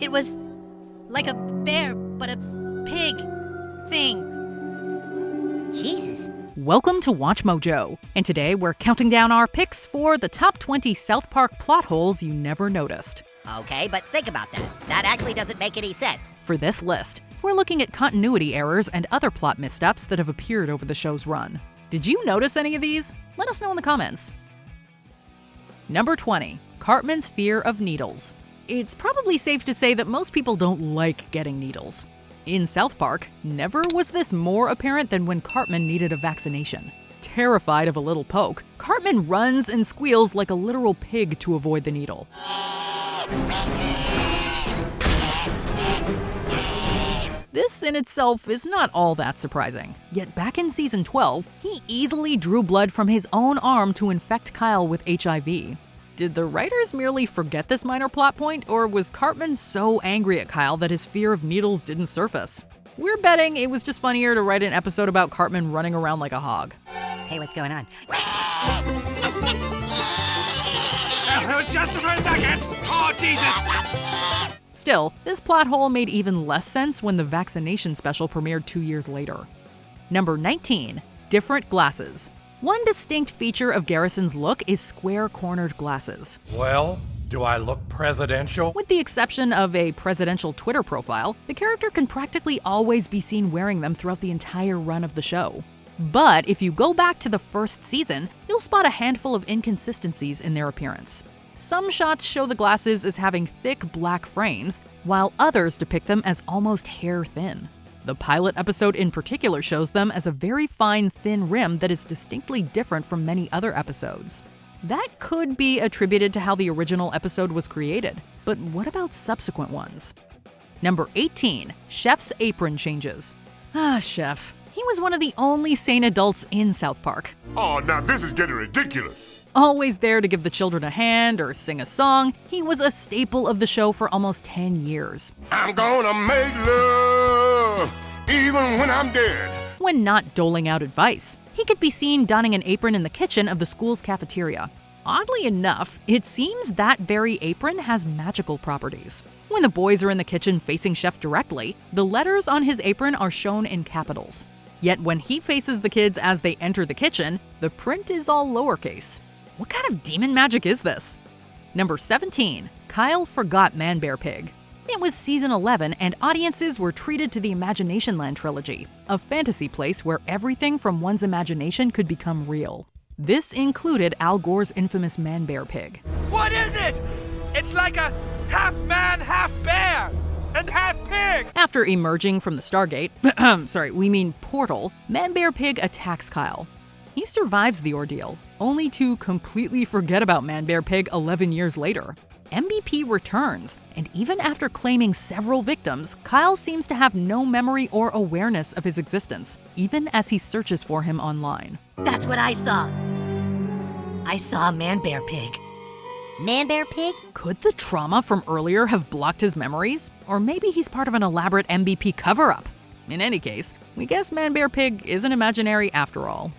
It was like a bear, but a pig thing. Jesus. Welcome to WatchMojo, and today we're counting down our picks for the top 20 South Park plot holes you never noticed. Okay, but think about that. That actually doesn't make any sense. For this list, we're looking at continuity errors and other plot missteps that have appeared over the show's run. Did you notice any of these? Let us know in the comments. Number 20. Cartman's fear of needles. It's probably safe to say that most people don't like getting needles. In South Park, never was this more apparent than when Cartman needed a vaccination. Terrified of a little poke, Cartman runs and squeals like a literal pig to avoid the needle. This in itself is not all that surprising. Yet back in season 12, he easily drew blood from his own arm to infect Kyle with HIV. Did the writers merely forget this minor plot point, or was Cartman so angry at Kyle that his fear of needles didn't surface? We're betting it was just funnier to write an episode about Cartman running around like a hog. Hey, what's going on? Just for a second! Oh, Jesus! Still, this plot hole made even less sense when the vaccination special premiered 2 years later. Number 19. Different glasses. One distinct feature of Garrison's look is square-cornered glasses. Well, do I look presidential? With the exception of a presidential Twitter profile, the character can practically always be seen wearing them throughout the entire run of the show. But if you go back to the first season, you'll spot a handful of inconsistencies in their appearance. Some shots show the glasses as having thick black frames, while others depict them as almost hair-thin. The pilot episode in particular shows them as a very fine, thin rim that is distinctly different from many other episodes. That could be attributed to how the original episode was created, but what about subsequent ones? Number 18. Chef's apron changes. Chef. He was one of the only sane adults in South Park. Oh, now this is getting ridiculous. Always there to give the children a hand or sing a song, he was a staple of the show for almost 10 years. I'm gonna make love even when I'm dead. When not doling out advice, he could be seen donning an apron in the kitchen of the school's cafeteria. Oddly enough, it seems that very apron has magical properties. When the boys are in the kitchen facing Chef directly, the letters on his apron are shown in capitals. Yet when he faces the kids as they enter the kitchen, the print is all lowercase. What kind of demon magic is this? Number 17. Kyle forgot MANBEARPIG. It was season 11 and audiences were treated to the Imagination Land trilogy, a fantasy place where everything from one's imagination could become real. This included Al Gore's infamous MANBEARPIG. What is it? It's like a half man, half bear, and half pig! After emerging from the Stargate, portal, MANBEARPIG attacks Kyle. He survives the ordeal, only to completely forget about MANBEARPIG 11 years later. MVP returns, and even after claiming several victims, Kyle seems to have no memory or awareness of his existence, even as he searches for him online. That's what I saw. I saw a MANBEARPIG. MANBEARPIG? Could the trauma from earlier have blocked his memories? Or maybe he's part of an elaborate MVP cover-up? In any case, we guess MANBEARPIG isn't imaginary after all.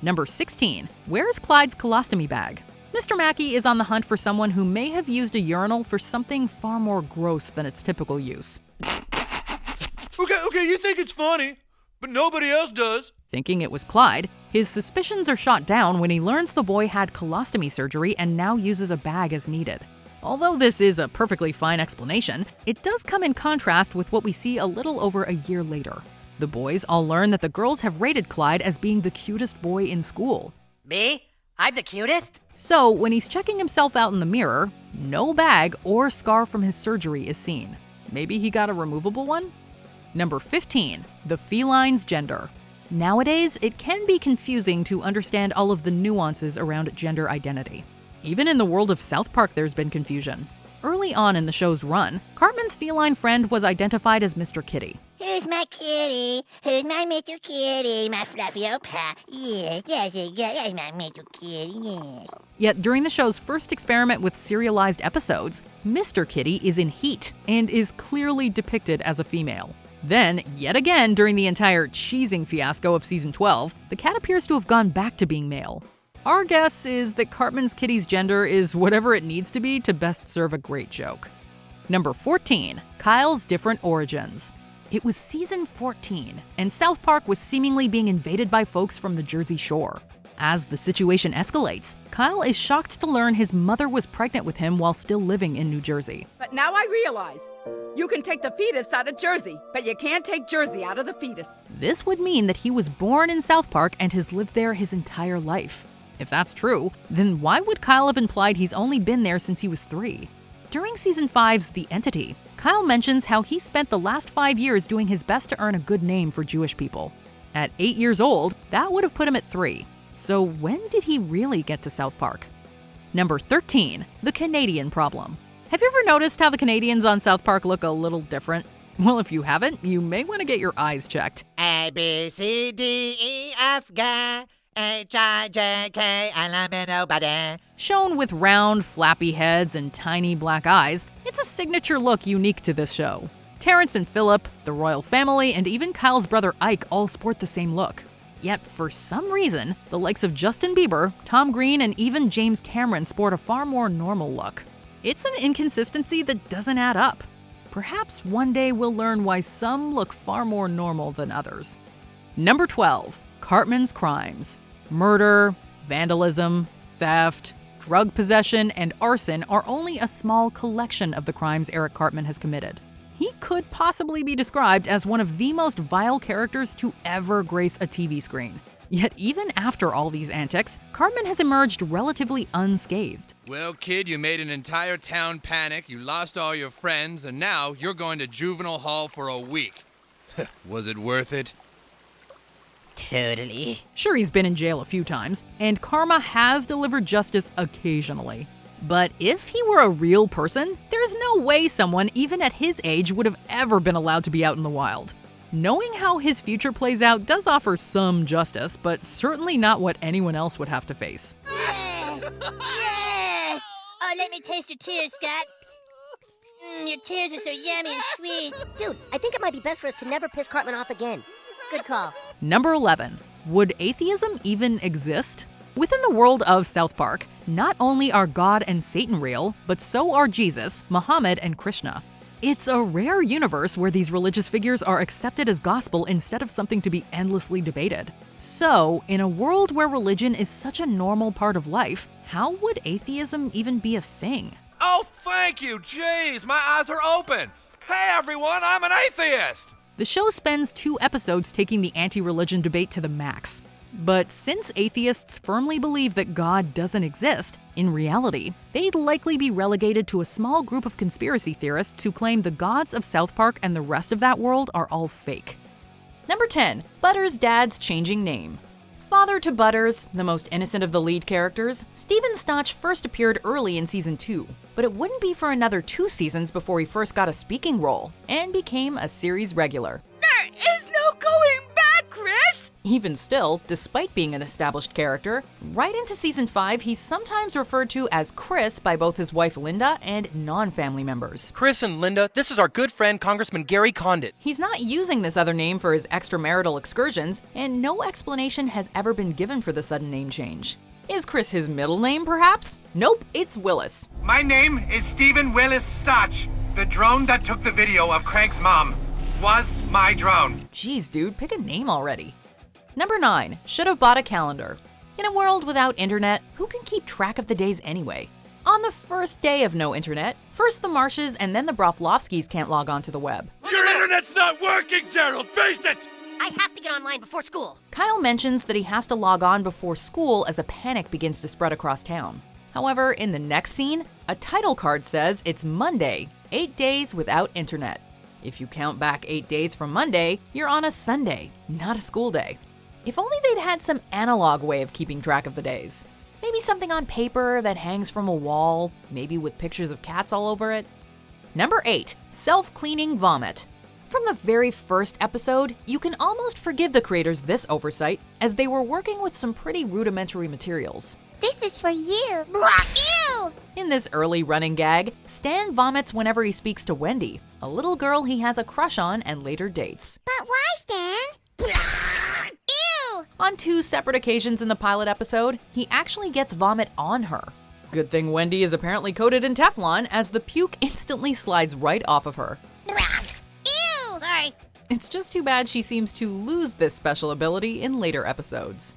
Number 16. Where's Clyde's colostomy bag? Mr. Mackey is on the hunt for someone who may have used a urinal for something far more gross than its typical use. Okay, you think it's funny, but nobody else does. Thinking it was Clyde, his suspicions are shot down when he learns the boy had colostomy surgery and now uses a bag as needed. Although this is a perfectly fine explanation, it does come in contrast with what we see a little over a year later. The boys all learn that the girls have rated Clyde as being the cutest boy in school. Me? I'm the cutest? So when he's checking himself out in the mirror, no bag or scar from his surgery is seen. Maybe he got a removable one? Number 15. The feline's gender. Nowadays, it can be confusing to understand all of the nuances around gender identity. Even in the world of South Park, there's been confusion. Early on in the show's run, Cartman's feline friend was identified as Mr. Kitty. Who's my kitty? Who's my Mr. Kitty? My fluffy old pal. Yes, that's my Mr. Kitty, yes. Yet during the show's first experiment with serialized episodes, Mr. Kitty is in heat and is clearly depicted as a female. Then, yet again during the entire cheesing fiasco of season 12, the cat appears to have gone back to being male. Our guess is that Cartman's kitty's gender is whatever it needs to be to best serve a great joke. Number 14. Kyle's different origins. It was season 14, and South Park was seemingly being invaded by folks from the Jersey Shore. As the situation escalates, Kyle is shocked to learn his mother was pregnant with him while still living in New Jersey. But now I realize, you can take the fetus out of Jersey, but you can't take Jersey out of the fetus. This would mean that he was born in South Park and has lived there his entire life. If that's true, then why would Kyle have implied he's only been there since he was 3? During season 5's The Entity, Kyle mentions how he spent the last 5 years doing his best to earn a good name for Jewish people. At 8 years old, that would have put him at 3. So when did he really get to South Park? Number 13. The Canadian problem. Have you ever noticed how the Canadians on South Park look a little different? Well, if you haven't, you may want to get your eyes checked. A, B, C, D, E, F, G, H, I, J, K, L, M, N, O, B. Shown with round, flappy heads and tiny black eyes, it's a signature look unique to this show. Terrence and Philip, the royal family, and even Kyle's brother Ike all sport the same look. Yet, for some reason, the likes of Justin Bieber, Tom Green, and even James Cameron sport a far more normal look. It's an inconsistency that doesn't add up. Perhaps one day we'll learn why some look far more normal than others. Number 12. Cartman's crimes. Murder, vandalism, theft, drug possession, and arson are only a small collection of the crimes Eric Cartman has committed. He could possibly be described as one of the most vile characters to ever grace a TV screen. Yet even after all these antics, Cartman has emerged relatively unscathed. Well, kid, you made an entire town panic, you lost all your friends, and now you're going to juvenile hall for a week. Was it worth it? Totally. Sure, he's been in jail a few times, and karma has delivered justice occasionally. But if he were a real person, there's no way someone, even at his age, would have ever been allowed to be out in the wild. Knowing how his future plays out does offer some justice, but certainly not what anyone else would have to face. Yes! Yes! Oh, let me taste your tears, Scott. Your tears are so yummy and sweet. Dude, I think it might be best for us to never piss Cartman off again. Good call. Number 11. Would atheism even exist? Within the world of South Park, not only are God and Satan real, but so are Jesus, Muhammad, and Krishna. It's a rare universe where these religious figures are accepted as gospel instead of something to be endlessly debated. So, in a world where religion is such a normal part of life, how would atheism even be a thing? Oh, thank you, jeez, my eyes are open. Hey everyone, I'm an atheist. The show spends 2 episodes taking the anti-religion debate to the max. But since atheists firmly believe that God doesn't exist, in reality, they'd likely be relegated to a small group of conspiracy theorists who claim the gods of South Park and the rest of that world are all fake. Number 10. Butters' dad's changing name. Father to Butters, the most innocent of the lead characters, Steven Stotch first appeared early in season 2, but it wouldn't be for another 2 seasons before he first got a speaking role and became a series regular. There is no going back, Chris! Even still, despite being an established character, right into season 5, he's sometimes referred to as Chris by both his wife Linda and non-family members. Chris and Linda, this is our good friend Congressman Gary Condit. He's not using this other name for his extramarital excursions, and no explanation has ever been given for the sudden name change. Is Chris his middle name, perhaps? Nope, it's Willis. My name is Stephen Willis Stotch. The drone that took the video of Craig's mom was my drone. Jeez, dude, pick a name already. Number 9. Should have bought a calendar. In a world without internet, who can keep track of the days anyway? On the first day of no internet, first the Marshes and then the Broflovskis can't log on to the web. Your internet's not working, Gerald, face it! I have to get online before school. Kyle mentions that he has to log on before school as a panic begins to spread across town. However, in the next scene, a title card says it's Monday, 8 days without internet. If you count back 8 days from Monday, you're on a Sunday, not a school day. If only they'd had some analog way of keeping track of the days. Maybe something on paper that hangs from a wall, maybe with pictures of cats all over it. Number 8. Self-cleaning vomit. From the very first episode, you can almost forgive the creators this oversight, as they were working with some pretty rudimentary materials. This is for you. Blah, ew! In this early running gag, Stan vomits whenever he speaks to Wendy, a little girl he has a crush on and later dates. But why, Stan? Blah, ew! On 2 separate occasions in the pilot episode, he actually gets vomit on her. Good thing Wendy is apparently coated in Teflon, as the puke instantly slides right off of her. Ew! Sorry. It's just too bad she seems to lose this special ability in later episodes.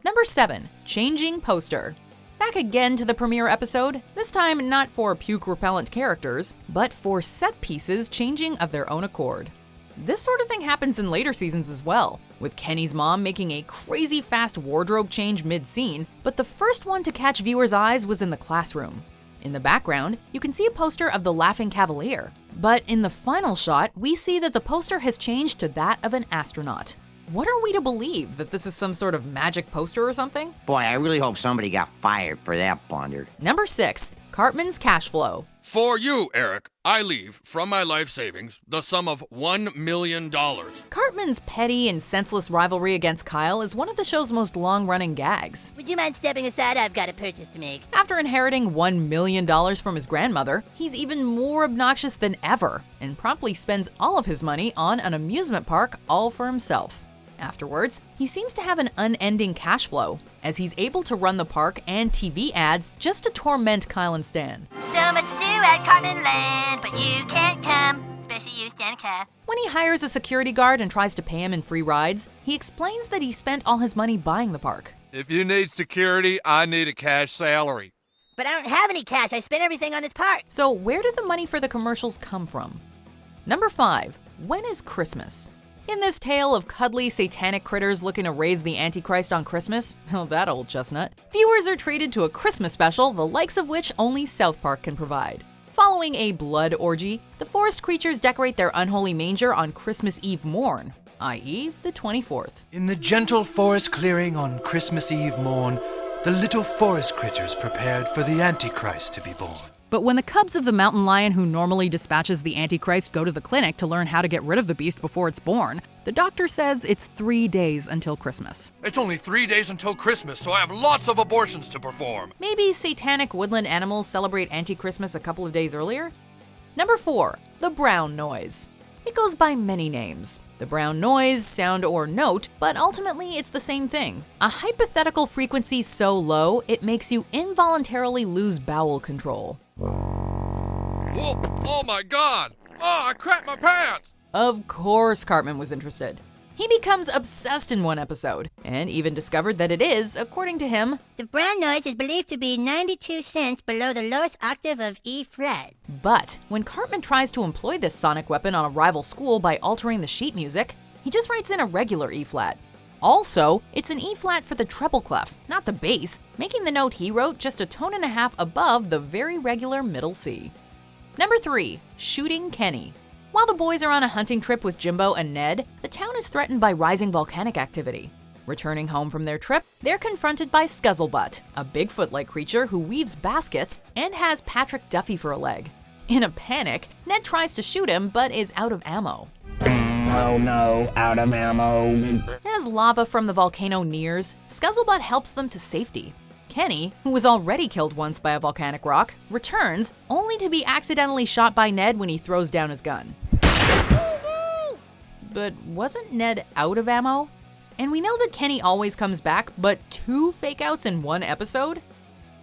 Number 7. Changing poster. Back again to the premiere episode, this time not for puke-repellent characters, but for set pieces changing of their own accord. This sort of thing happens in later seasons as well, with Kenny's mom making a crazy fast wardrobe change mid-scene, but the first one to catch viewers' eyes was in the classroom. In the background, you can see a poster of the Laughing Cavalier, but in the final shot, we see that the poster has changed to that of an astronaut. What are we to believe? That this is some sort of magic poster or something? Boy, I really hope somebody got fired for that blunder. Number 6. CARTMAN'S cash flow. For you, Eric, I leave from my life savings the sum of $1 million. Cartman's petty and senseless rivalry against Kyle is one of the show's most long-running gags. Would you mind stepping aside? I've got a purchase to make. After inheriting $1 million from his grandmother, he's even more obnoxious than ever and promptly spends all of his money on an amusement park all for himself. Afterwards, he seems to have an unending cash flow, as he's able to run the park and TV ads just to torment Kyle and Stan. So much to do at Cartman Land, but you can't come, especially you, Stanica. When he hires a security guard and tries to pay him in free rides, he explains that he spent all his money buying the park. If you need security, I need a cash salary. But I don't have any cash. I spent everything on this park. So where did the money for the commercials come from? Number 5. When is Christmas? In this tale of cuddly satanic critters looking to raise the Antichrist on Christmas, oh that old chestnut, viewers are treated to a Christmas special the likes of which only South Park can provide. Following a blood orgy, the forest creatures decorate their unholy manger on Christmas Eve morn, i.e. the 24th. In the gentle forest clearing on Christmas Eve morn, the little forest critters prepared for the Antichrist to be born. But when the cubs of the mountain lion who normally dispatches the Antichrist go to the clinic to learn how to get rid of the beast before it's born, the doctor says it's 3 days until Christmas. It's only 3 days until Christmas, so I have lots of abortions to perform. Maybe satanic woodland animals celebrate anti-Christmas a couple of days earlier? Number 4. The brown noise. It goes by many names. The brown noise, sound, or note, but ultimately it's the same thing. A hypothetical frequency so low, it makes you involuntarily lose bowel control. Whoa, oh my God! Oh, I crapped my pants! Of course Cartman was interested. He becomes obsessed in one episode, and even discovered that it is, according to him, the brown noise is believed to be 92 cents below the lowest octave of E flat. But when Cartman tries to employ this sonic weapon on a rival school by altering the sheet music, he just writes in a regular E flat. Also, it's an E flat for the treble clef, not the bass, making the note he wrote just a tone and a half above the very regular middle C. Number 3. Shooting Kenny. While the boys are on a hunting trip with Jimbo and Ned, the town is threatened by rising volcanic activity. Returning home from their trip, they're confronted by Scuzzlebutt, a Bigfoot-like creature who weaves baskets and has Patrick Duffy for a leg. In a panic, Ned tries to shoot him but is out of ammo. Oh no, out of ammo. As lava from the volcano nears, Scuzzlebutt helps them to safety. Kenny, who was already killed once by a volcanic rock, returns, only to be accidentally shot by Ned when he throws down his gun. But wasn't Ned out of ammo? And we know that Kenny always comes back, but 2 fake-outs in one episode?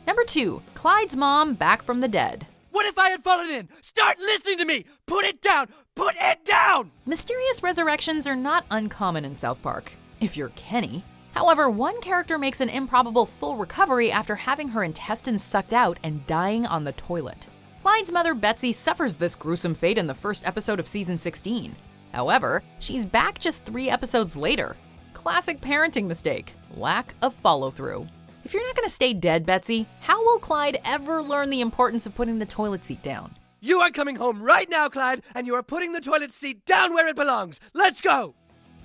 Number 2, Clyde's mom back from the dead. What if I had fallen in? Start listening to me! Put it down! Put it down! Mysterious resurrections are not uncommon in South Park, if you're Kenny. However, one character makes an improbable full recovery after having her intestines sucked out and dying on the toilet. Clyde's mother Betsy suffers this gruesome fate in the first episode of season 16. However, she's back just 3 episodes later. Classic parenting mistake, lack of follow-through. If you're not gonna stay dead, Betsy, how will Clyde ever learn the importance of putting the toilet seat down? You are coming home right now, Clyde, and you are putting the toilet seat down where it belongs. Let's go!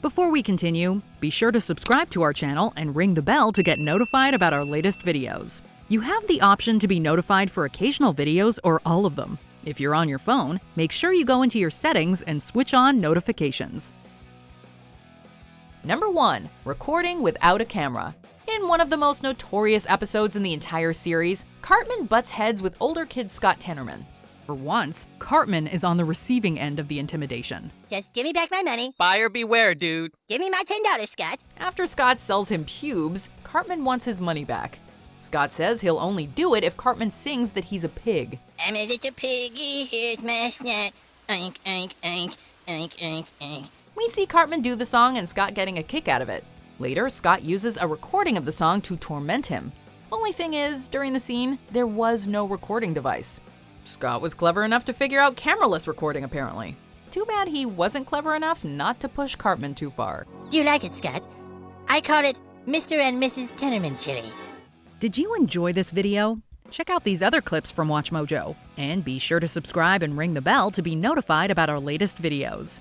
Before we continue, be sure to subscribe to our channel and ring the bell to get notified about our latest videos. You have the option to be notified for occasional videos or all of them. If you're on your phone, make sure you go into your settings and switch on notifications. Number 1. Recording without a camera. In one of the most notorious episodes in the entire series, Cartman butts heads with older kid Scott Tenorman. For once, Cartman is on the receiving end of the intimidation. Just give me back my money. Buyer beware, dude. Give me my $10, Scott. After Scott sells him pubes, Cartman wants his money back. Scott says he'll only do it if Cartman sings that he's a pig. I'm a little piggy, here's my snot. Oink, oink, oink, oink, oink, oink. We see Cartman do the song and Scott getting a kick out of it. Later, Scott uses a recording of the song to torment him. Only thing is, during the scene, there was no recording device. Scott was clever enough to figure out cameraless recording, apparently. Too bad he wasn't clever enough not to push Cartman too far. Do you like it, Scott? I call it Mr. and Mrs. Tenorman chili. Did you enjoy this video? Check out these other clips from WatchMojo, and be sure to subscribe and ring the bell to be notified about our latest videos.